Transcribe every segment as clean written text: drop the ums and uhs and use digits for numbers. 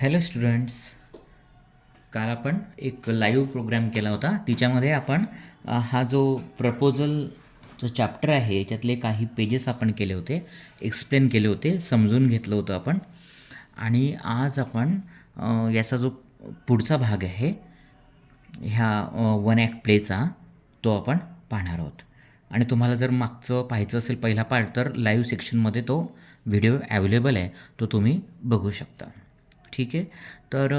Hello students. काल आपण एक लाईव्ह प्रोग्राम केला होता. तिच्यामध्ये आपण हा जो प्रपोजल जो चॅप्टर आहे याच्यातले काही पेजेस आपण केले होते, एक्सप्लेन केले होते, समजून घेतलं होतं आपण. आणि आज आपण याचा जो पुढचा भाग आहे ह्या वन ॲक्ट प्लेचा तो आपण पाहणार आहोत. आणि तुम्हाला जर मागचं पाहायचं असेल पहिला पार्ट तर लाईव्ह सेक्शनमध्ये तो व्हिडिओ ॲवेलेबल आहे, तो तुम्ही बघू शकता. ठीक आहे. तर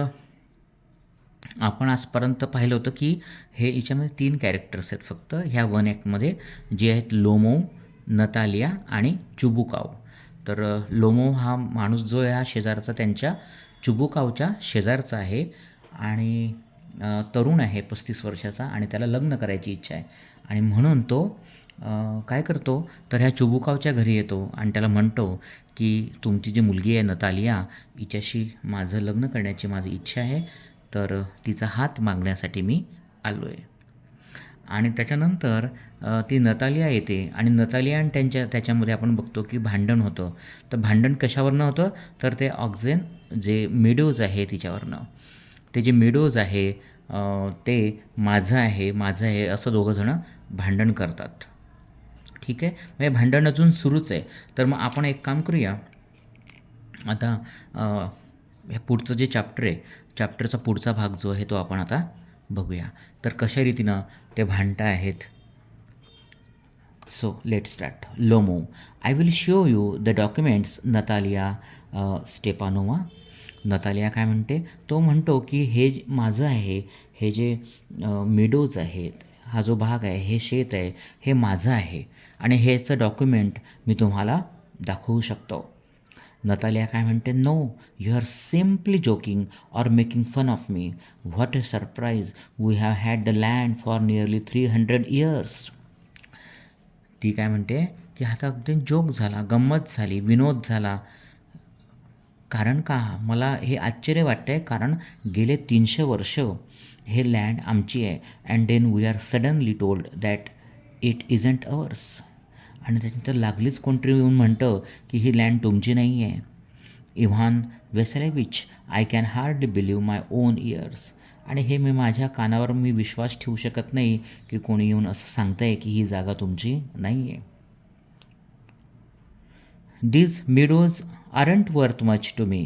आपण आजपर्यंत पाहिलं होतं की हे याच्यामध्ये 3 कॅरेक्टर्स आहेत फक्त ह्या वन ॲक्टमध्ये, जे आहेत लोमो, नतालिया आणि चुबुकाव. तर लोमो हा माणूस जो आहे हा शेजारचा त्यांच्या चुबुकावच्या शेजारचा आहे आणि तरुण आहे 35 वर्षाचा आणि त्याला लग्न करायची इच्छा आहे. आणि म्हणून तो काय करतो तर ह्या चुबुकावच्या घरी येतो आणि त्याला म्हणतो की तुमची जी मुलगी आहे नतालिया, हिच्याशी माझं लग्न करण्याची माझी इच्छा आहे, तर तिचा हात मागण्यासाठी मी आलो आहे. आणि त्याच्यानंतर ती नतालिया येते आणि नतालिया आणि त्याच्यामध्ये आपण बघतो की भांडण होतं. तर भांडण कशावरनं होतं तर ते ऑक्झेन जे मेडोज आहे तिच्यावरनं. ते जे मेडोज आहे ते माझं आहे असं दोघंजणं भांडण करतात. ठीक आहे. म्हणजे भांडण अजून सुरूच आहे. तर मग आपण एक काम करूया आता, ह्या पुढचं जे चॅप्टर आहे, चॅप्टरचा पुढचा भाग जो आहे तो आपण आता बघूया. तर कशा रीतीनं ते भांडता आहेत. So let start. Lomo, I will show you the documents Natalia Stepanova. Natalia काय म्हणते, तो म्हणतो की हे माझं आहे, हे जे मेडोज आहेत, हा जो भाग आहे, हे शेत आहे, हे माझं आहे आणि हेचं डॉक्युमेंट मी तुम्हाला दाखवू शकतो. नतालिया काय म्हणते, no, you are simply joking or making fun of me. What a surprise, we have had the land for nearly 300 years. ती काय म्हणते की आता अगदी जोक झाला, गंमत झाली, विनोद झाला. कारण का मला हे आश्चर्य वाटतं आहे, कारण गेले 300 वर्ष हे लँड आमची आहे. And then we are suddenly told that it isn't ours. आणि त्याच्यानंतर लागलीच कोणतरी येऊन म्हणतं की ही लँड तुमची नाही आहे. Ivan Vasilevich, I can hardly believe my own ears. आणि हे माझ्या कानावर विश्वास ठेवू शकत नाही की कोणी येऊन असं सांगतं आहे की ही जागा तुमची नाही आहे. These meadows aren't worth much to me.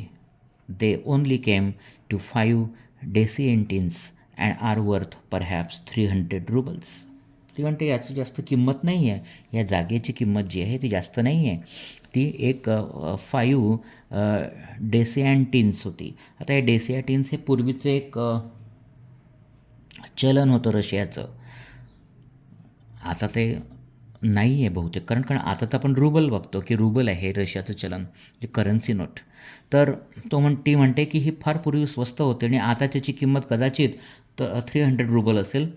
They only came to 5 डेसिएंटिन्स and are worth perhaps 300 rubles. ती म्हणते याची जास्त किंमत नाही आहे, या जागेची किंमत जी आहे ती जास्त नाही आहे. ती एक 5 डेसिएंटिन्स होती. आता हे डेसिएंटिन्स हे पूर्वीचं एक चलन होतं रशियाचं. आता ते नाही आहे बहुतेक, कारण आता तर आपण रुबल बघतो की रुबल आहे रशियाचं चलन, जे करन्सी नोट. तर ती म्हणते की ही फार पूर्वी स्वस्त होते आणि आता त्याची किंमत कदाचित 300 रुबल असेल.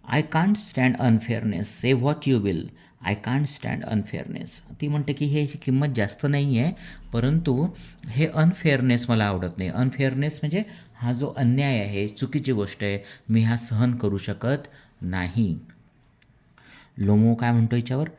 I can't stand unfairness, say what you will, I can't stand unfairness. ती म्हणते की ह्याची किंमत जास्त नाही आहे, परंतु हे अनफेअरनेस मला आवडत नाही. अनफेअरनेस म्हणजे हा जो अन्याय आहे, चुकीची गोष्ट आहे, मी हा सहन करू शकत नाही. लोमो काय म्हणतो याच्यावर,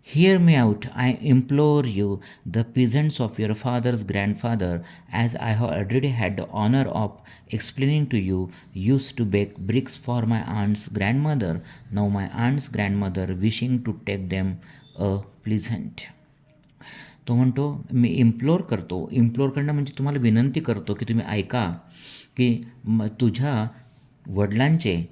hear me out, I implore you, the peasants of your father's grandfather, as I have already had the honour of explaining to you, use to bake bricks for my aunt's grandmother, now my aunt's grandmother wishing to take them a pleasant. तो म्हणतो मी implore करणं म्हणजे तुम्हाला विनंती करतो की तुम्ही ऐका की तुझ्या वडिलांचे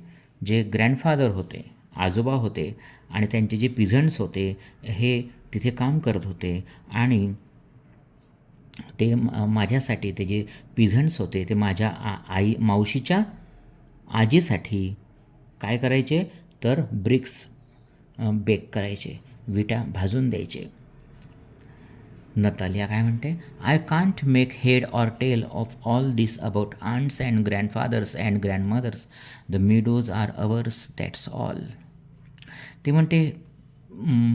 जे ग्रँडफादर होते, आजोबा होते आणि त्यांचे जे पिझंट्स होते हे तिथे काम करत होते आणि ते माझ्यासाठी, ते जे पिझंट्स होते ते माझ्या मावशीच्या आजीसाठी काय करायचे तर ब्रिक्स बेक करायचे, विटा भाजून द्यायचे. नतालिया काय म्हणते, I can't make head or tail of all this about aunts and grandfathers and grandmothers, the meadows are ours, that's all. ती म्हणते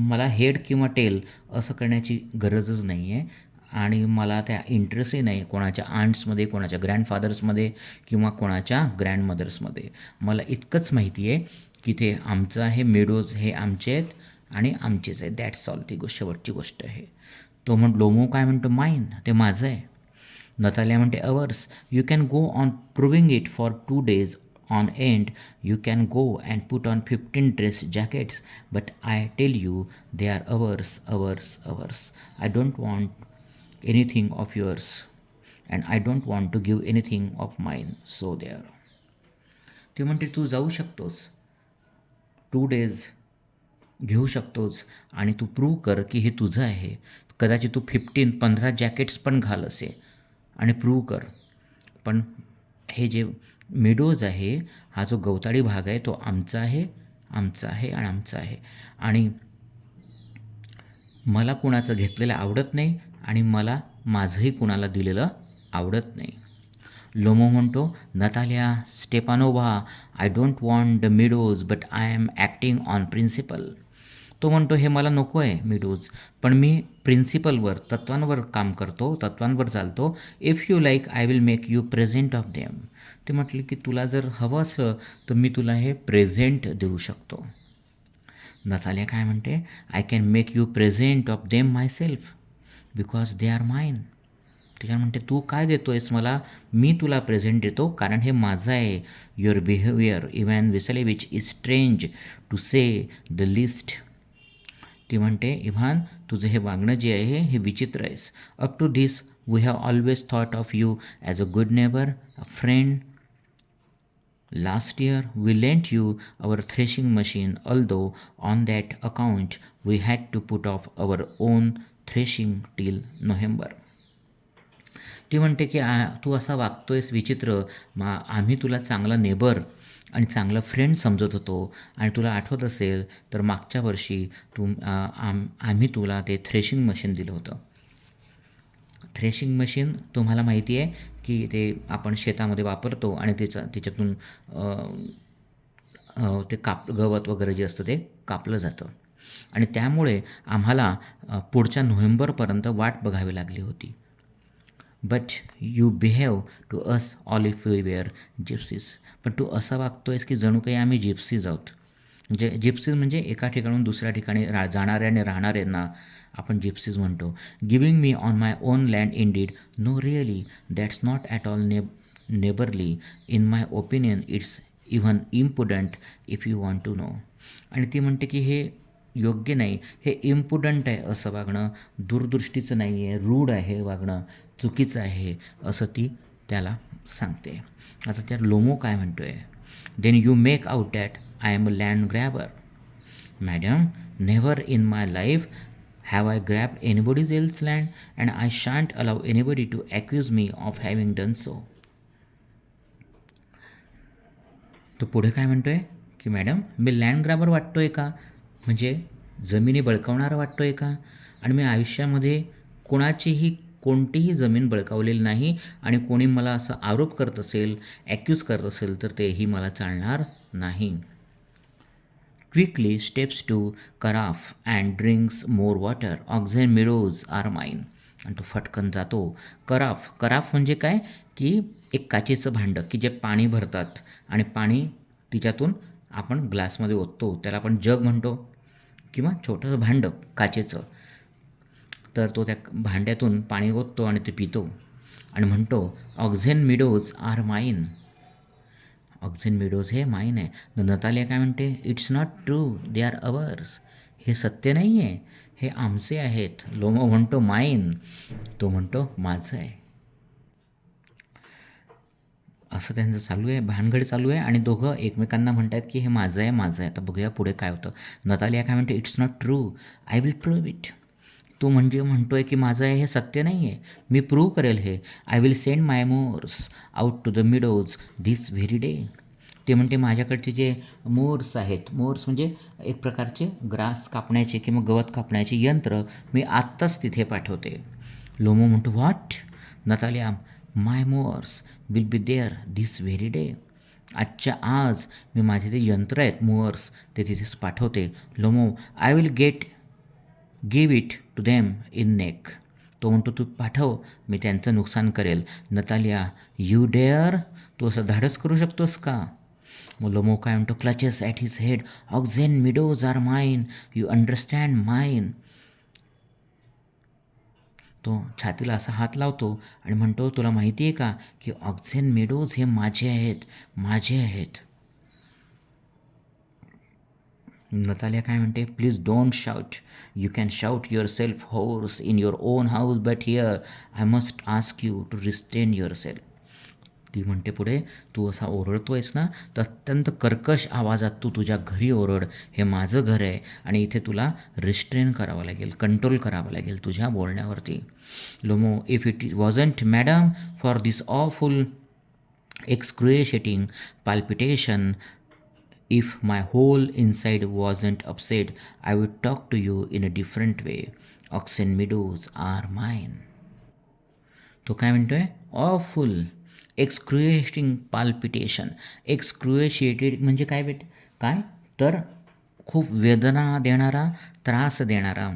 मला हेड किंवा टेल असं करण्याची गरजच नाही आहे आणि मला त्या इंटरेस्टही नाही कोणाच्या आंट्समध्ये, कोणाच्या ग्रँडफादर्समध्ये किंवा कोणाच्या ग्रँडमदर्समध्ये. मला इतकंच माहिती आहे की ते आमचं आहे, मेडोज हे आमचे आहेत आणि आमचेच आहे, दॅट्स ऑल. ती शेवटची गोष्ट आहे. लोमो काय म्हणतो, माईन, ते माझं आहे. नतालिया म्हणते ours. You can go on proving it for 2 days on end. You can go and put on 15 dress jackets, but I tell you they are ours, ours, ours. I don't want anything of yours and I don't want to give anything of mine, so there. ती म्हणते तू जाऊ शकतोस, 2 days घेऊ शकतोस आणि तू prove कर की हे तुझं आहे. कदाचित तू 15 जॅकेट्स पण घाल असे आणि प्रूव्ह कर. पण हे जे मिडोज आहे, हा जो गवताळी भाग आहे तो आमचा आहे, आमचा आहे आणि आमचा आहे. आणि मला कुणाचं घेतलेलं आवडत नाही आणि मला माझंही कुणाला दिलेलं आवडत नाही. लोमो म्हणतो Natalia Stepanovna, I don't want the meadows but I am acting on principle. तो म्हणतो हे मला नको आहे मिडोज, पण मी प्रिन्सिपलवर, तत्वांवर काम करतो, तत्वांवर चालतो. If you like I will make you present of them. ते म्हटले की तुला जर हवं असलं तर मी तुला हे प्रेझेंट देऊ शकतो. नतालिया काय म्हणते, I can make you present of them my self because they are mine. त्याच्यावर म्हणते तू काय देतो आहेस मला, मी तुला प्रेझेंट देतो कारण हे माझं आहे. Your behaviour Ivan Vasilevich is strange to say the least. ती म्हणते इव्हान तुझं हे वागणं जे आहे हे विचित्र आहेस. Up to this we have always thought of you as a good neighbour, a friend. Last year we lent you our threshing machine, although on that account we had to put off our own threshing till November. ती म्हणते की तू असा वागतोयस विचित्र. आम्ही तुला चांगला neighbour आणि चांगला फ्रेंड समजत होतो आणि तुला आठवत असेल तर मागच्या वर्षी आम्ही तुला ते थ्रेशिंग मशीन दिलं होतं. थ्रेशिंग मशीन तुम्हाला माहिती आहे की ते आपण शेतामध्ये वापरतो आणि त्याच्यातून ते गवत वगैरे जे असतं ते कापलं जातं आणि त्यामुळे आम्हाला पुढच्या नोव्हेंबरपर्यंत वाट बघावी लागली होती. But you behave to us all if you were gypsies. पण तू असं वागतो आहेस की जणू काही आम्ही जिप्सीज आहोत. म्हणजे जिप्सीज म्हणजे एका ठिकाणून दुसऱ्या ठिकाणी जाणाऱ्या आणि राहणाऱ्यांना आपण जिप्सीज म्हणतो. Giving me on my own land indeed, no really that's not at all neighbourly. In my opinion it's even impudent if you want to know. आणि ती म्हणते की हे योग्य नाही, हे इम्पुडंट आहे असं वागणं, दूरदृष्टीचं नाही आहे, रूढ आहे वागणं, चुकीचं आहे असं ती त्याला सांगते. आता त्या लोमो काय म्हणतो आहे, then you make out that I am a land grabber. Madam, never in my life have I grab anybody's else land and I shan't allow anybody to accuse me of having done so. तो पुढे काय म्हणतो आहे की madam मी land ग्रॅबर वाटतो आहे का, म्हणजे जमिनी बळकावणारा वाटतो आहे का. आणि मी आयुष्यामध्ये कोणतीही जमीन बळकावलेली नाही आणि कोणी मला असा आरोप करत असेल, ॲक्यूज करत असेल तर तेही मला चालणार नाही. Quickly steps to carafe and drinks more water, oxen meadows are mine. आणि तो फटकन जातो. कराफ म्हणजे काय की एक काचेचं भांडं की जे पाणी भरतात आणि पाणी तिच्यातून आपण ग्लासमध्ये ओततो, त्याला आपण जग म्हणतो किंवा छोटंसं भांडं काचेचं. तर तो त्या भांड्यातून पाणी ओततो आणि ते पितो आणि म्हणतो oxen meadows are mine. Oxen meadows हे माइन आहे. नतालिया काय म्हणते, it's not true, they are ours. हे सत्य नाही आहे, हे आमचे आहेत. लोमो म्हणतो माइन, तो म्हणतो माझं आहे. असं त्यांचं चालू आहे, भानगड चालू आहे आणि दोघं एकमेकांना म्हणतात की हे माझं आहे, माझं आहे. आता बघूया पुढे काय होतं. नतालिया काय म्हणते, it's not true, I will prove it. तो म्हणतो आहे की माझं आहे हे सत्य नाही आहे, मी प्रूव्ह करेल हे. I will send my mowers out to the meadows this very day. ते म्हणते माझ्याकडचे जे मोर्स आहेत, मोर्स म्हणजे एक प्रकारचे ग्रास कापण्याचे किंवा गवत कापण्याचे यंत्र, मी आत्ताच तिथे पाठवते. लोमो म्हणतो what. Natalia, my mowers will be there this very day. आजच्या आज मी माझे ते यंत्र आहेत मोअर्स ते तिथेच पाठवते. Lomo, I will give it to them in neck. तो म्हणतो तू पाठव, मी त्यांचं नुकसान करेल. नतालिया, यू डेअर, तू असं धाडस करू शकतोस का. मग लोमो काय म्हणतो, clutches at his head, oxen meadows are mine, you understand mine. तो छातीला असा हात लावतो आणि म्हणतो, तुला माहिती आहे का की ऑक्झेन मेडोज हे माझे आहेत, माझे आहेत. नतालिया काय म्हणते, please don't shout, you can shout yourself hoarse in your own house, but here I must ask you to restrain yourself. ती म्हणते पुढे, तू असा ओरडतोयस ना, तर अत्यंत कर्कश आवाजात तू तुझ्या घरी ओरड, हे माझं घर आहे आणि इथे तुला रिस्ट्रेन करावं लागेल, कंट्रोल करावं लागेल तुझ्या बोलण्यावरती. Lomo, if it wasn't madam for this awful excruciating palpitation, if my whole inside wasn't upset, I would talk to you in a different way. Oxen meadows are mine. तो काय म्हणतोय, awful एक्सक्रुएटिंग palpitation. एक्सक्रुएशिएटेड म्हणजे काय काय तर खूप वेदना देणारा, त्रास देणारा.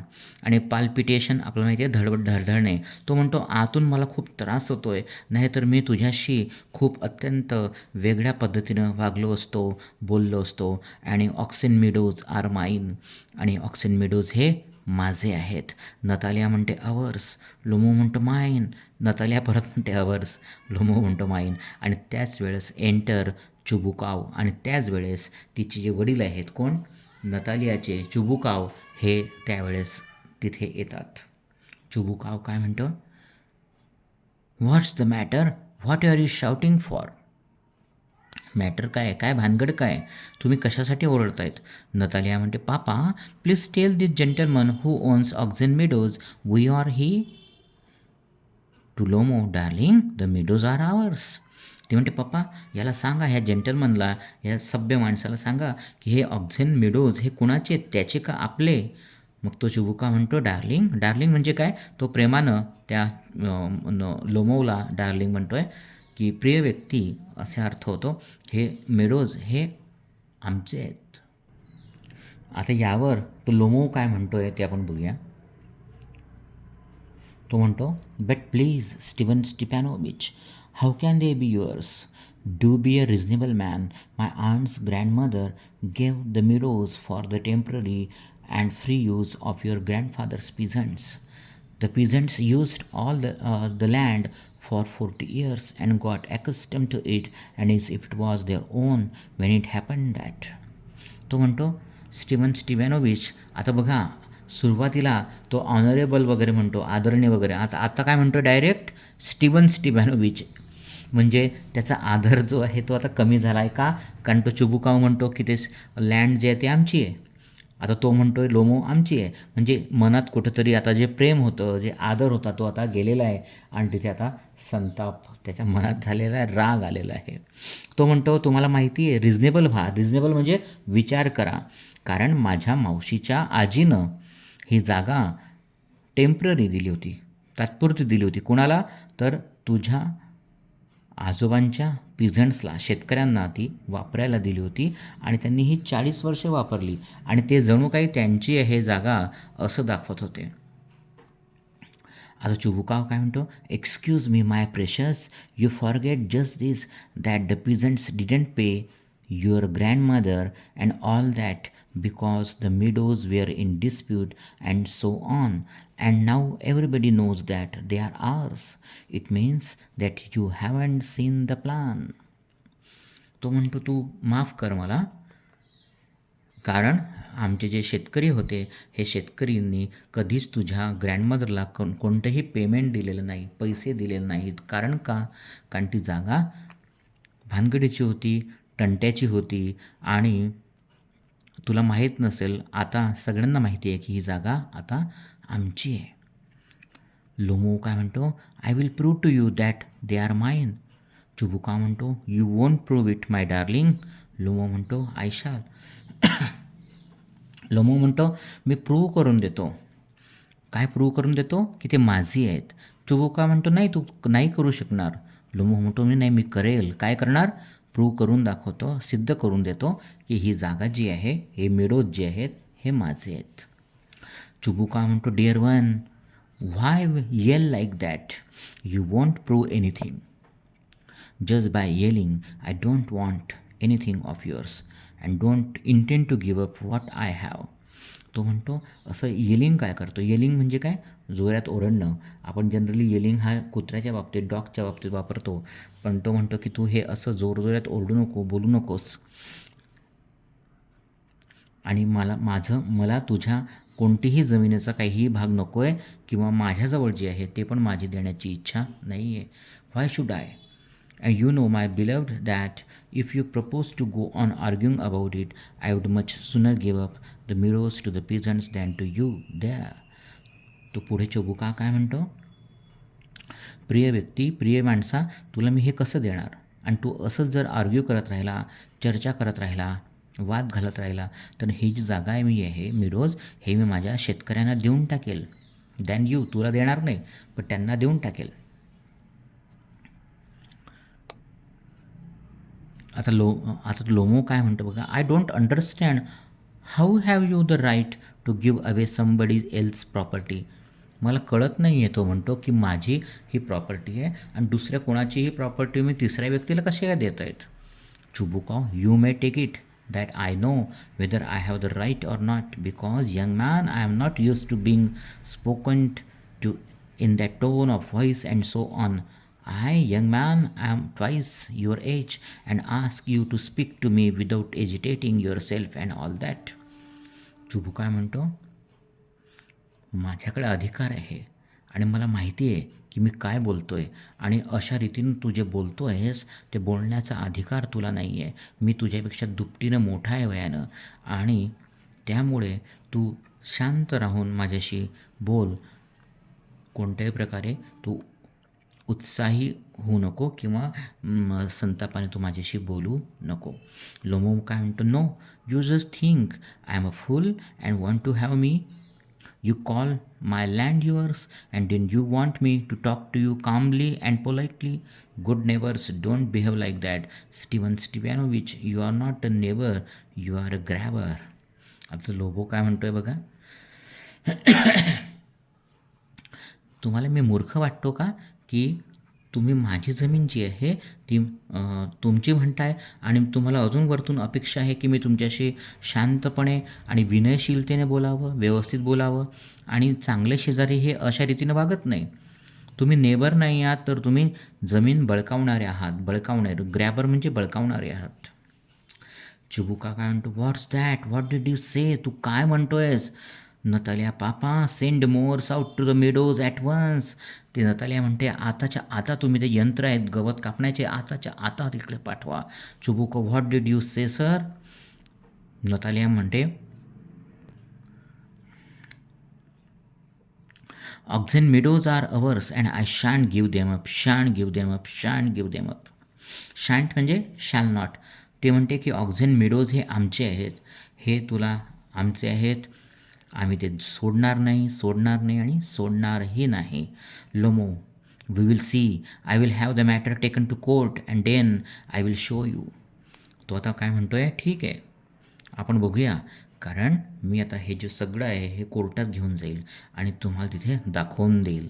आणि पाल्पिटेशन आपल्याला माहिती आहे धडधडणे. तो म्हणतो आतून मला खूप त्रास होतो आहे, नाहीतर मी तुझ्याशी खूप अत्यंत वेगळ्या पद्धतीनं वागलो असतो, बोललो असतो. आणि ऑक्सेन मिडोज आर माईन, आणि ऑक्सेन मिडोज हे माझे आहेत. नतालिया म्हणते अवर्स, लोमो म्हणतो माईन. नतालिया परत म्हणते अवर्स, लोमो म्हणतो माईन. आणि त्याच वेळेस एंटर चुबुकाव. आणि त्याच वेळेस तिचे जे वडील आहेत, कोण, नतालियाचे चुबुकाव, हे त्यावेळेस तिथे येतात. चुबुकाव काय म्हणतो, what's the matter, what are you shouting for. Matter काय, काय भानगड काय, तुम्ही कशासाठी ओरडतायत. नतालिया म्हणते, papa please tell this gentleman who owns oxen meadows we are he. To Lomo, darling the meadows are ours. ती म्हणते, पप्पा याला सांगा, ह्या जेंटलमनला, या सभ्य माणसाला सांगा की हे ऑक्झेन मेडोज हे कुणाचे, त्याचे का आपले. मग तो चुबुका म्हणतो, डार्लिंग, डार्लिंग म्हणजे काय, तो प्रेमानं त्या लोमोला डार्लिंग म्हणतो आहे की प्रिय व्यक्ती असे अर्थ होतो. हे मेडोज हे आमचे आहेत. आता यावर तो लोमो काय म्हणतो आहे ते आपण बघूया. तो म्हणतो, but please Steven Stepanovich, how can they be yours. Do be a reasonable man. My aunt's grandmother gave the meadows for the temporary and free use of your grandfather's peasants. The peasants used all the land for 40 years and got accustomed to it and as if it was their own when it happened that. तो म्हणतो, Steven स्टिव्हॅनोविच. आता बघा, सुरुवातीला तो honourable वगैरे म्हणतो, आदरणीय वगैरे. आता काय म्हणतो, डायरेक्ट स्टीवन स्टिव्हॅनोविच. म्हणजे त्याचा आदर जो आहे तो आता कमी झाला आहे. का, कारण तो चुबुकाव म्हणतो की ते लँड जे आहे ते आमची आहे. आता तो म्हणतो आहे लोमो आमची आहे. म्हणजे मनात कुठंतरी आता जे प्रेम होतं, जे आदर होता, तो आता गेलेला आहे आणि तिथे आता संताप त्याच्या मनात झालेला आहे, राग आलेला आहे. तो म्हणतो, तुम्हाला माहिती आहे, रिजनेबल व्हा. रिजनेबल म्हणजे विचार करा, कारण माझ्या मावशीच्या आजीनं ही जागा टेम्पररी दिली होती, तात्पुरती दिली होती. कुणाला, तर तुझ्या आजोबांच्या पिझंट्सला, शेतकऱ्यांना ती वापरायला दिली होती आणि त्यांनी ही 40 वर्षे वापरली आणि ते जणू काही त्यांची आहे जागा असं दाखवत होते. आता चुबुकाव काय म्हणतो, excuse me my precious, you forget just this that the peasants didn't pay your grandmother and all that because the meadows were in dispute and so on, and now everybody knows that they are ours. It means that you haven't seen the plan. तो म्हणतो, तू माफ कर मला, कारण आमचे जे शेतकरी होते, हे शेतकरींनी कधीच तुझ्या ग्रँडमदरला कोणतंही पेमेंट दिलेलं नाही, पैसे दिलेले नाहीत. कारण का, कारण ती जागा भानगडीची होती, टंट्याची होती. आणि तुला माहीत नसेल, आता सगळ्यांना माहिती आहे की ही जागा आता आमची आहे. लोमो काय म्हणतो, I will prove to you that they are mine. Chubukov म्हणतो, you won't prove it my darling. Lomo म्हणतो, आय शाल. लोमो म्हणतो, मी प्रूव्ह करून देतो. काय प्रूव्ह करून देतो, की ते माझी आहेत. चुबुका म्हणतो, नाही, तू नाही करू शकणार. लोमो म्हणतो, मी करेल. काय करणार, प्रूव्ह करून दाखवतो, सिद्ध करून देतो की ही जागा जी आहे, हे मेडोज जे आहेत हे माझे आहेत. चुबुका म्हणतो, dear one, why yell like that, you won't prove anything. Just by yelling I don't want anything of yours and don't intend to give up what I have. तो म्हणतो असं येलिंग काय करतो? येलिंग म्हणजे काय? जोरात ओरडणं. आपण जनरली येलिंग हा कुत्र्याच्या बाबतीत, डॉगच्या बाबतीत वापरतो. पण तो म्हणतो की तू हे असं जोरजोरात ओरडू नको, बोलू नकोस. आणि मला तुझ्या कोणतीही जमिनीचा काहीही भाग नको आहे किंवा माझ्याजवळ जे आहे ते पण माझी देण्याची इच्छा नाही आहे. Why should I? And you know, my beloved, that if you propose to go on arguing about it, I would much sooner give up the meadows to the peasants than to you there. तो पुढे चबुका काय म्हणतो? प्रिय व्यक्ती, प्रिय माणसा, तुला मी हे कसं देणार? आणि तू असंच जर आर्ग्यू करत राहिला, चर्चा करत राहिला, वाद घालत राहिला, तर ही जी जागा आहे मी आहे मिडोज, हे मी माझ्या शेतकऱ्यांना देऊन टाकेल. दॅन यू, तुला देणार नाही पण त्यांना देऊन टाकेल. आता लोमो काय म्हणतो बघा. I don't understand how have you the right to give away somebody else property. मला कळत नाही आहे, तो म्हणतो की माझी ही प्रॉपर्टी आहे आणि दुसऱ्या कोणाचीही प्रॉपर्टी मी तिसऱ्या व्यक्तीला कशी काय देत आहेत? Chubukov, you may take it that I know whether I have the right or not, because young man, I am not used to being spoken to in that tone of voice and so on. I, young man, am twice your age and ask you to speak to me without agitating yourself and all that. चुबू काय म्हणतो? माझ्याकडे अधिकार आहे आणि मला माहिती आहे की मी काय बोलतो आहे आणि अशा रीतीनं तू जे बोलतो आहेस ते बोलण्याचा अधिकार तुला नाही आहे. मी तुझ्यापेक्षा दुपटीनं मोठा आहे वयानं आणि त्यामुळे तू शांत राहून माझ्याशी बोल. कोणत्याही प्रकारे तू उत्साही होऊ नको किंवा संतापाने तू माझ्याशी बोलू नको. लोमो काय म्हणतो? No, you just think I am a fool and want to have me. You call my land yours, and then you want me to talk to you calmly and politely? Good neighbors don't behave like that. Steven Stevanovich, you are not a neighbor, you are a grabber. आता लोबो काय म्हणतोय बघा. तुम्हाला मी मूर्ख वाटतो का की तुम्ही माझी जमीन जी आहे ती तुमची म्हणताय आणि तुम्हाला अजून वरतून अपेक्षा आहे की मी तुमच्याशी शांतपणे आणि विनयशीलतेने बोलावं, व्यवस्थित बोलावं आणि चांगले शेजारी हे अशा रीतीनं वागत नाही. तुम्ही नेबर नाही आहात तर तुम्ही जमीन बळकावणारे आहात. बळकावणारे, ग्रॅबर म्हणजे बळकावणारे आहात. चुबुका काय म्हणतो? What's that? What did you say? तू काय म्हणतोयस? Natalia, papa, send mowers out to the meadows at once. ते नतालिया म्हणते आताच्या आता तुम्ही ते यंत्र आहेत गवत कापण्याचे, आताच्या आता तिकडे पाठवा. Chubukov, what did you say sir? Natalia म्हणते oxen meadows are ours and I shan't give them up, shan't give them up, shan't give them up. Shan't म्हणजे शॅल नॉट. ते म्हणते की ऑक्झेन मेडोज हे आमचे आहेत, हे तुला आमचे आहेत, आम्ही ते सोडणार नाही आणि सोडणारही नाही. Lomo, we will see, I will have the matter taken to court and then I will show you. तो आता काय म्हणतो आहे? ठीक आहे, आपण बघूया, कारण मी आता हे जे सगळं आहे हे कोर्टात घेऊन जाईल आणि तुम्हाला तिथे दाखवून देईल.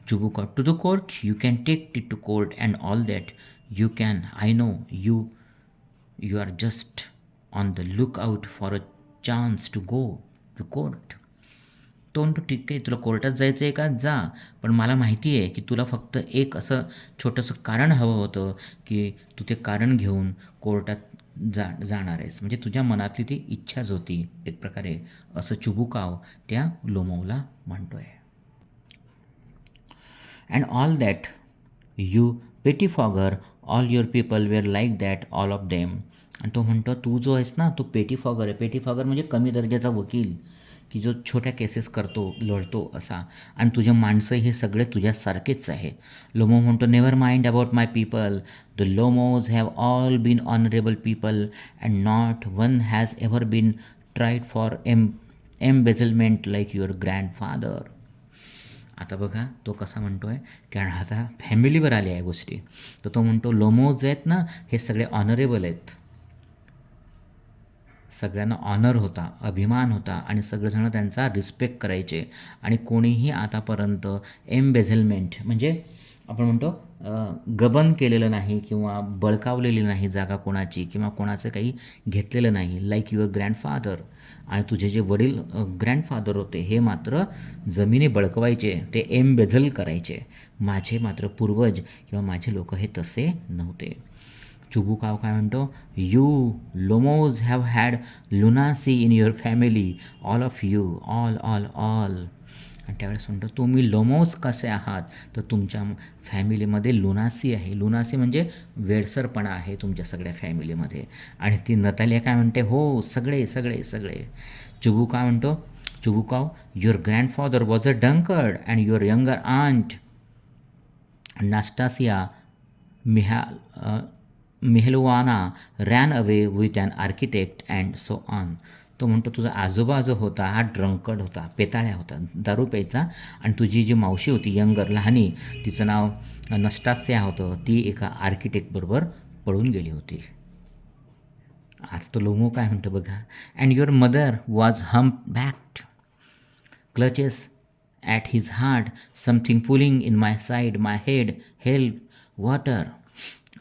Chubukov, to the court? You can take it to court and all that you can. I know you are just on the look out for a chance to go to court. तो म्हणतो ठीक आहे, तुला कोर्टात जायचं आहे का? जा, पण मला माहिती आहे की तुला फक्त एक असं छोटंसं कारण हवं होतं की तू ते कारण घेऊन कोर्टात जाणार आहेस, म्हणजे तुझ्या मनातली ती इच्छाच होती एक प्रकारे, असं चुबुकाव त्या लोमोला म्हणतो आहे. And all that you pettifogger, all your people were like that, all of them. आणि तो म्हणतो तू जो आहेस ना तो पेटीफॉगर आहे. पेटीफॉगर म्हणजे कमी दर्जाचा वकील, की जो छोट्या केसेस करतो, लढतो असा, आणि तुझे माणसं हे सगळे तुझ्यासारखेच आहे. लोमो म्हणतो never mind about my people, the Lomovs have all been honourable people and not one has ever been tried for embezzlement like your grandfather. आता बघा तो कसा म्हणतो आहे, कारण आता फॅमिलीवर आल्या या गोष्टी. तर तो म्हणतो लोमोज आहेत ना हे सगळे ऑनरेबल आहेत, सगळ्यांना ऑनर होता, अभिमान होता आणि सगळेजण त्यांचा रिस्पेक्ट करायचे आणि कोणीही आतापर्यंत एम्बेझलमेंट म्हणजे आपण म्हणतो गबन केलेलं नाही किंवा बळकावलेली नाही जागा कोणाची किंवा कोणाचं काही घेतलेलं नाही, लाईक युअर ग्रँडफादर. आणि तुझे जे वडील ग्रँडफादर होते हे मात्र जमिनी बळकवायचे, ते एम्बेझल करायचे. माझे मात्र पूर्वज किंवा माझे लोक हे तसे नव्हते. चुबुकाव काय म्हणतो, you Lomovs have had lunacy in your family, all of you, all all all. आणि त्यावेळेस म्हणतो तुम्ही लोमोज कसे आहात, तर तुमच्या फॅमिलीमध्ये लुनासी आहे. लुनासी म्हणजे वेडसरपणा आहे तुमच्या सगळ्या फॅमिलीमध्ये. आणि ती नतालिया काय म्हणते, हो सगळे सगळे सगळे. चुबुका म्हणतो, Chubukov, your grandfather was a drunkard and your younger aunt Nastasya Mikhailovna ran away with an architect and so on. तो म्हणतो तुझा आजोबा जो होता हा ड्रंकर्ड होता, पेताळ्या होता, दारू प्यायचा. आणि तुझी जी मावशी होती यंगर, लहानी, तिचं नाव नस्टासिया होतं, ती एका आर्किटेक्टबरोबर पळून गेली होती. आता तो लोमो काय म्हणतो बघा, and your mother was hump backed, clutches at his heart, something pulling in my side, my head, help, water.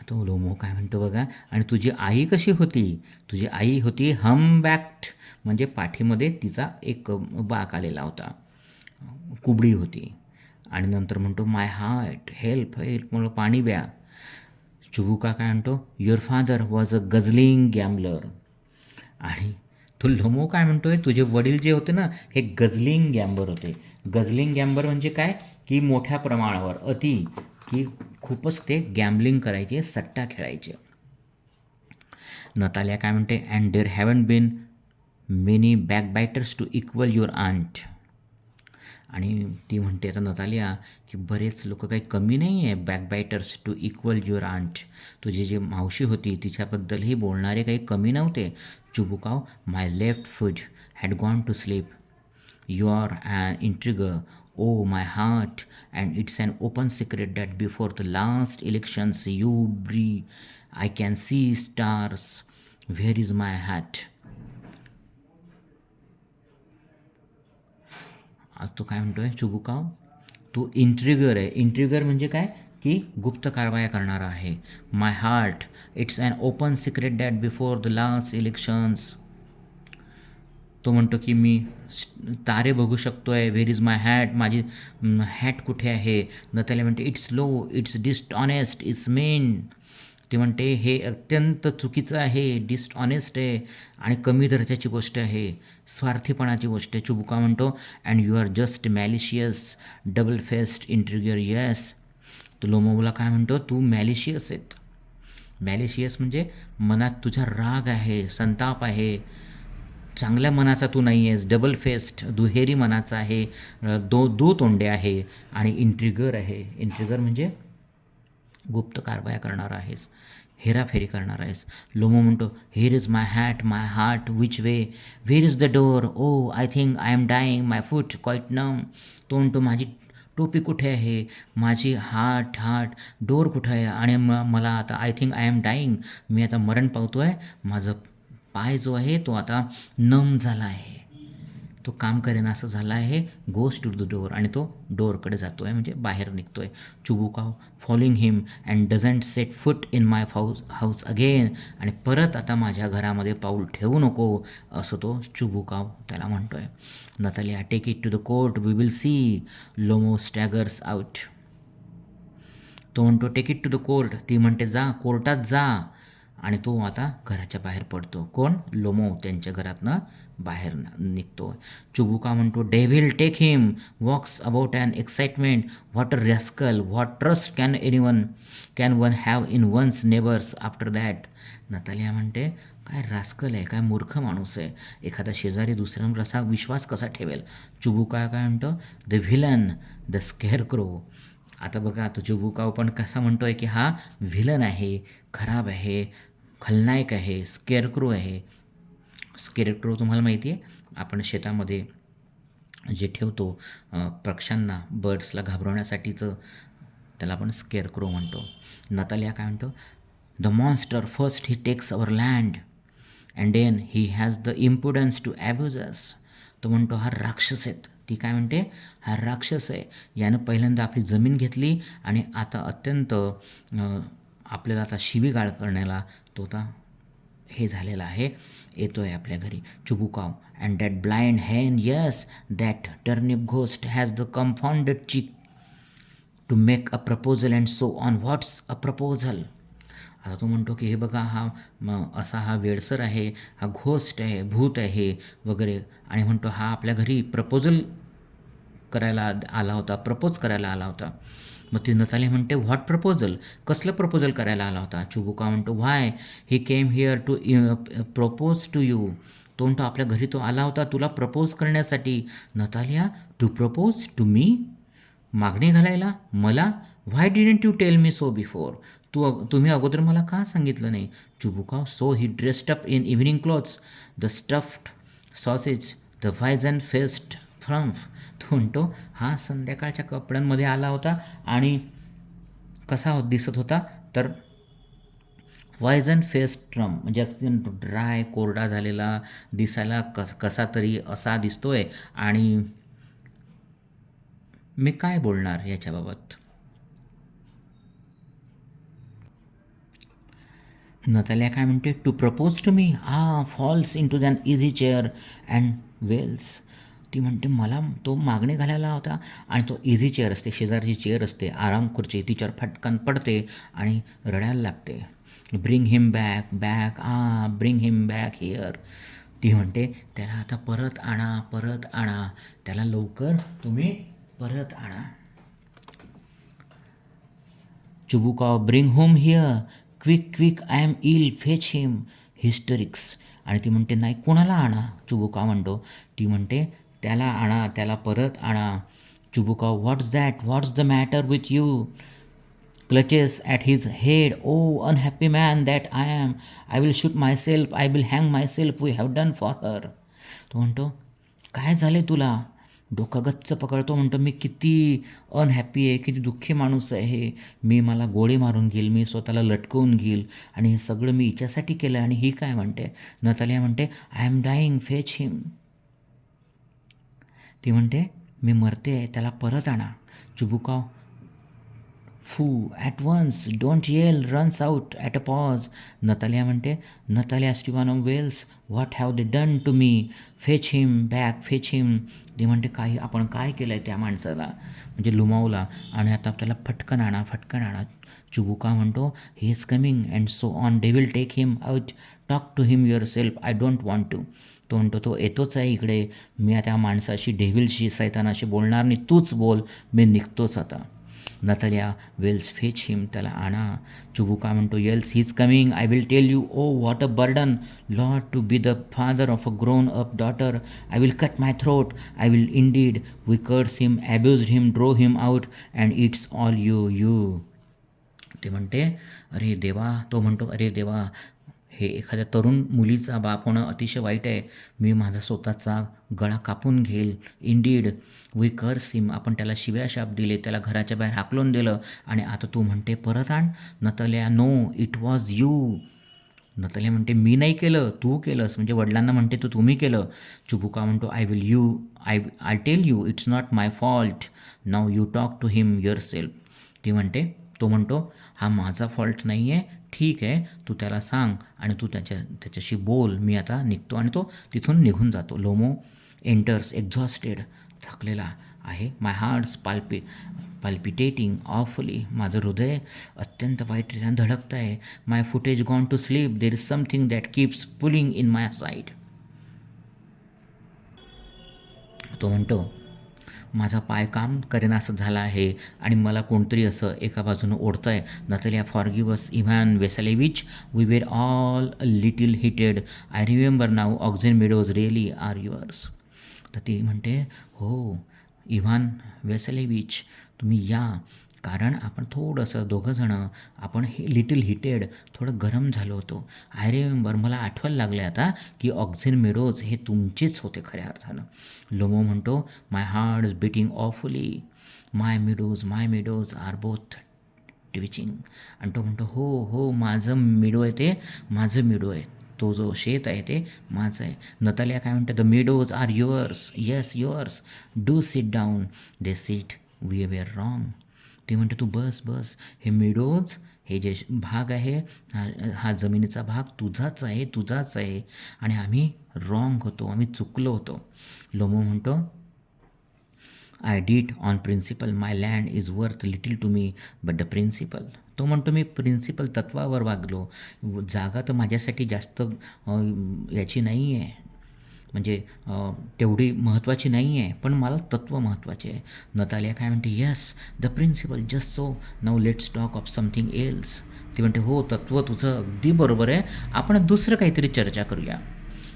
तो लोमो काय म्हणतो बघा, आणि तुझी आई कशी होती, तुझी आई होती हम्बॅक्ड, म्हणजे पाठीमध्ये तिचा एक बाक आलेला होता, कुबडी होती. आणि नंतर म्हणतो माय हार्ट, हेल्प हेल्प, म्हणून पाणी द्या. चुबुका काय म्हणतो, your father was a guzzling gambler. आणि तो लोमो काय म्हणतोय, तुझे वडील जे होते ना हे गझलिंग गॅम्बर होते. गझलिंग गॅम्बर म्हणजे काय, की मोठ्या प्रमाणावर अति, की खूपच ते गॅम्बलिंग करायचे, सट्टा खेळायचे. नतालिया काय म्हणते, and there have been many backbiters to equal your aunt. आणि ती म्हणते आता नतालिया, की बरेच लोक काही कमी नाही आहे, backbiters to equal your aunt. तुझी जी मावशी होती तिच्याबद्दलही बोलणारे काही कमी नव्हते. Chubukov, my left foot had gone to sleep, you are an intriguer, oh my heart, and it's an open secret that before the last elections you bribed I can see stars, where is my hat. तो काय म्हणतो आहे चुबुकाव, तू इंट्रिगर आहे. इंट्रिगर म्हणजे काय, की गुप्त कारवाया करणारा आहे. My heart, it's an open secret that before the last elections. तो म्हणतो की मी तारे बघू शकतो आहे. व्हेअर इज माय हॅट, माझी हॅट कुठे आहे. नतालिया म्हणते it's low, it's dishonest, it's mean. ते म्हणते हे अत्यंत चुकीचं आहे, डिसऑनेस्ट आहे आणि कमी दर्जाची गोष्ट आहे, स्वार्थीपणाची गोष्ट आहे. चुबुका म्हणतो, and you are just malicious, double faced intriguer, yes. तो लोमोला काय म्हणतो, तू मॅलिशियस आहेत. मॅलिशियस म्हणजे मनात तुझा राग आहे, संताप आहे, चांगल्या मनाचा तू नाही आहेस. डबल फेस्ड, दुहेरी मनाचा आहे, दो तोंडे आहे. आणि इंट्रिगर आहे. इंट्रिगर म्हणजे गुप्त कारवाया करणार आहेस, हेराफेरी करणार आहेस. लोमो म्हणतो, here is my hat, my heart, which way, where is the door, oh I think I am dying, my foot quite numb. तो म्हणतो माझी टोपी कुठे आहे, माझी हार्ट डोअर कुठं आहे, आणि मला आता I think I am dying, मी आता मरण पावतो आहे, माझं पाय जो आहे तो आता नम झाला आहे, तो काम करेन असं झाला आहे. गोज टू द डोअर, आणि तो डोअरकडे जातो आहे, म्हणजे बाहेर निघतो आहे. Chubukov, following him and doesn't set foot in my house again, आणि परत आता माझ्या घरामध्ये पाऊल ठेवू नको, असं तो चुबुकाव त्याला म्हणतो आहे. Natalia, take it to the court, we will see. Lomov staggers out. तो म्हणतो take it to the court, ती म्हणते जा कोर्टात जा, आणि तो आता घराच्या बाहेर पडतो. कोण, लोमो त्यांच्या घरातनं बाहेर निघतो. चुबुका म्हणतो, devil take him, walks about an excitement, what a rascal, what trust can one have in one's neighbours after that. Natalia म्हणते, काय रास्कल आहे, काय मूर्ख माणूस आहे, एखादा शेजारी दुसऱ्यांवर असा विश्वास कसा ठेवेल. चुबुका काय म्हणतो, द व्हिलन, द स्केअरक्रो. आता बघा, आता चुबुकाव पण कसा म्हणतो आहे, की हा व्हिलन आहे, खराब आहे, खलनायक आहे, स्केअरक्रो आहे. स्केअरक्रो तुम्हाला माहिती आहे, आपण शेतामध्ये जे ठेवतो पक्ष्यांना, बर्ड्सला घाबरवण्यासाठीचं, त्याला आपण स्केअरक्रो म्हणतो. नतालिया काय म्हणतो, the monster first he takes our land and then he has the impudence to abuse us. तो म्हणतो हा राक्षस आहेत, ती काय म्हणते, हा राक्षस आहे, यानं पहिल्यांदा आपली जमीन घेतली आणि आता अत्यंत आपल्याला आता शिवीगाळ करण्याला तो आता हे झालेला आहे, येतो आहे आपल्या घरी. Chubukov and that blind hen, yes that turnip ghost has the confounded cheek to make a proposal and so on. What's a proposal. आता तो म्हणतो की हे बघा, असा हा वेडसर आहे, हा घोस्ट आहे, भूत आहे वगैरे, आणि म्हणतो हा आपल्या घरी प्रपोजल करायला आला होता, प्रपोज करायला आला होता. मग ती नताली म्हणते, व्हॉट प्रपोजल, कसलं प्रपोजल करायला आला होता. चुबुका म्हणतो, why he came here to propose to you. तो म्हणतो आपल्या घरी तो आला होता तुला प्रपोज करण्यासाठी. Natalia, to propose to me, मागणी घालायला मला. Why didn't you tell me so before, तुम्ही अगोदर मला का सांगितलं नाही. Chubukov, so he dressed up in evening clothes, the stuffed sausage, the wizen faced frump. तो म्हणतो हा संध्याकाळच्या कपड्यांमध्ये आला होता आणि कसा दिसत होता तर व्हायझन फेस्ट ट्रम, म्हणजे ड्राय, कोरडा झालेला, दिसायला कसा तरी असा दिसतोय. आणि मी काय बोलणार याच्याबाबत. नतालिया काय म्हणते, to propose to me, falls into than easy chair and wails. ती म्हणते मला तो मागणी घालायला होता आणि तो इझी चेअर असते, शेजारची चेअर असते, आराम खुर्ची, तिच्यावर फटकन पडते आणि रडायला लागते. Bring him back back, bring him back here. ती म्हणते त्याला आता परत आणा, परत आणा, त्याला लवकर तुम्ही परत आणा. Chubukov, bring home here quick quick, I am ill, fetch him. Hysterics. आणि ती म्हणते नाही, कोणाला आणा. चुबुका म्हणतो, ती म्हणते त्याला आणा, त्याला परत आणा. Chubukov, what's that, what's the matter with you. Clutches at his head, oh unhappy man that I am, I will shoot myself, I will hang myself, we have done for her. तो म्हणतो काय झाले तुला. डोकं गच्च पकडतो, म्हणतो मी किती अनहॅपी आहे, किती दुःखी माणूस आहे, मी मला गोळी मारून घेईल, मी स्वतःला लटकवून घेईल, आणि हे सगळं मी हिच्यासाठी केलं. आणि ही काय म्हणते, नतालिया म्हणते I am dying, fetch him. ती म्हणते मी मरते, त्याला परत आणा. Chubukov, phew at once, don't yell, runs out at a pause. Natalia म्हणते, Natalia Stepanovna wails, what have they done to me, fetch him back, fetch him. ती म्हणते काही आपण काय केलं आहे त्या माणसाला, म्हणजे लुमावला, आणि आता त्याला फटकन आणा, फटकन आणा. चुबुका म्हणतो he is coming and so on, they will take him out, talk to him yourself, I don't want to. तो म्हणतो तो येतोच आहे इकडे, मी त्या माणसाशी, डेव्हिलशी, सैतानाशी बोलणार नाही, तूच बोल, मी निघतोच आता. नतालिया वेल्स, फेच हिम, त्याला आणा. चुबुका म्हणतो yells, he is coming, I will tell you, oh what a burden, Lord to be the father of a grown up daughter, I will cut my throat, I will indeed, we curse him, abused him, drove him out, and it's all you. ते म्हणते अरे देवा, तो म्हणतो अरे देवा, हे एखाद्या तरुण मुलीचा बाप होणं अतिशय वाईट आहे, मी माझा स्वतःचा गळा कापून घेईल. इंडीड, वी कर्स हिम, आपण त्याला शिव्या शाप दिले, त्याला घराच्या बाहेर हाकलून दिलं, आणि आता तू म्हणते परत आण. Natalia, no it was you. Natalia म्हणते मी नाही केलं, तू केलंस, म्हणजे वडिलांना म्हणते तू तुम्ही केलं. चुबुका म्हणतो I tell you, it's not my fault, now you talk to him yourself. ती म्हणते, तो म्हणतो हा माझा फॉल्ट नाही आहे, ठीक आहे, तू त्याला सांग आणि तू त्याच्याशी बोल, मी आता निघतो. आणि तो तिथून निघून जातो. लोमो एंटर्स एक्झॉस्टेड, थकलेला आहे. माय हार्ट्स पाल्पिटेटिंग ऑफली, माझं हृदय अत्यंत वाईटरीत्याने धडकतं आहे. My foot's gone to sleep, there is something that keeps pulling in my side. तो म्हणतो माझा पाय काम करेनासं झाला आहे आणि मला कोणतरी असं एका बाजूनं ओढतं आहे. Natalia, forgive us Ivan Vassilevitch, we were all a little heated, I remember now, oxen meadows really are yours. तर ती म्हणते हो इव्हान वेसेलेविच, तुम्ही या, कारण आपण थोडंसं दोघंजणं आपण लिटिल हिटेड, थोडं गरम झालो होतो. आय रिमेंबर, मला आठवायला लागले आता की ऑक्झिन मेडोज हे तुमचेच होते खऱ्या अर्थानं. लोमो म्हणतो my heart is beating awfully, my meadows are both twitching. आणि तो म्हणतो हो हो, माझं मिडो आहे, ते माझं मिडो आहे, तो जो शेत आहे ते माझं आहे. नतालिया काय म्हणते, the meadows are yours, yes yours, do sit down. They sit, we were wrong. ती म्हणते तू बस बस, हे मेडोज, हे जे भाग आहे, हा जमिनीचा भाग तुझाच आहे, तुझाच आहे, आणि आम्ही रॉंग होतो, आम्ही चुकलो होतो. लोमो म्हणतो, I did on principle, my land is worth little to me, but the principle. तो म्हणतो मी प्रिन्सिपल तत्वावर वागलो, जागा तर माझ्यासाठी जास्त याची नाही आहे, म्हणजे तेवढी महत्त्वाची नाही आहे, पण मला तत्त्व महत्त्वाचे आहे. नतालिया काय म्हणते, yes the principle, just so, now let's talk of something else. ती म्हणते हो, तत्त्व तुझं अगदी बरोबर आहे, आपण दुसरं काहीतरी चर्चा करूया.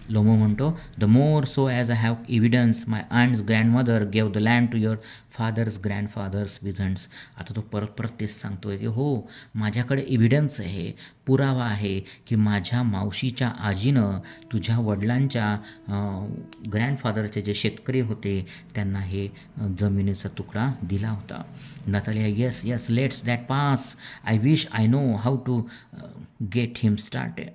लोमो म्हणतो, the more so as I have evidence, my aunt's grandmother gave the land to your father's grandfather's peasants. आता तो परत परत तेच सांगतो आहे की हो, माझ्याकडे एव्हिडन्स आहे, पुरावा आहे की माझ्या मावशीच्या आजीनं तुझ्या वडिलांच्या ग्रँडफादरचे जे शेतकरी होते त्यांना हे जमिनीचा तुकडा दिला होता. Natalia, yes yes, let's that pass, I wish I know how to get him started.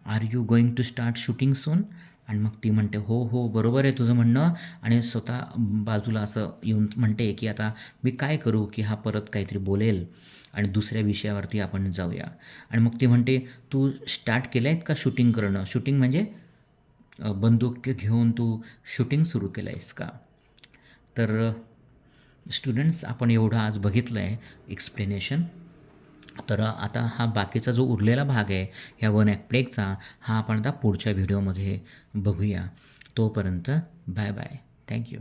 Are you going to start shooting soon. आणि मग ती म्हणते हो हो, बरोबर आहे तुझं म्हणणं, आणि स्वतः बाजूला असं येऊन म्हणते की आता मी काय करू की हा परत काहीतरी बोलेल आणि दुसऱ्या विषयावरती आपण जाऊया. आणि मग ती म्हणते तू स्टार्ट केलं आहेत का शूटिंग करणं? शूटिंग म्हणजे बंदूक घेऊन तू शूटिंग सुरू केलं आहेस का? तर स्टुडंट्स, आपण एवढं आज बघितलं आहे एक्सप्लेनेशन. तर आता हा बाकीचा जो उरलेला भाग आहे ह्या वन ॲक्ट प्लेचा, हा आपण आता पुढच्या व्हिडिओमध्ये बघूया. तोपर्यंत बाय बाय, थँक्यू.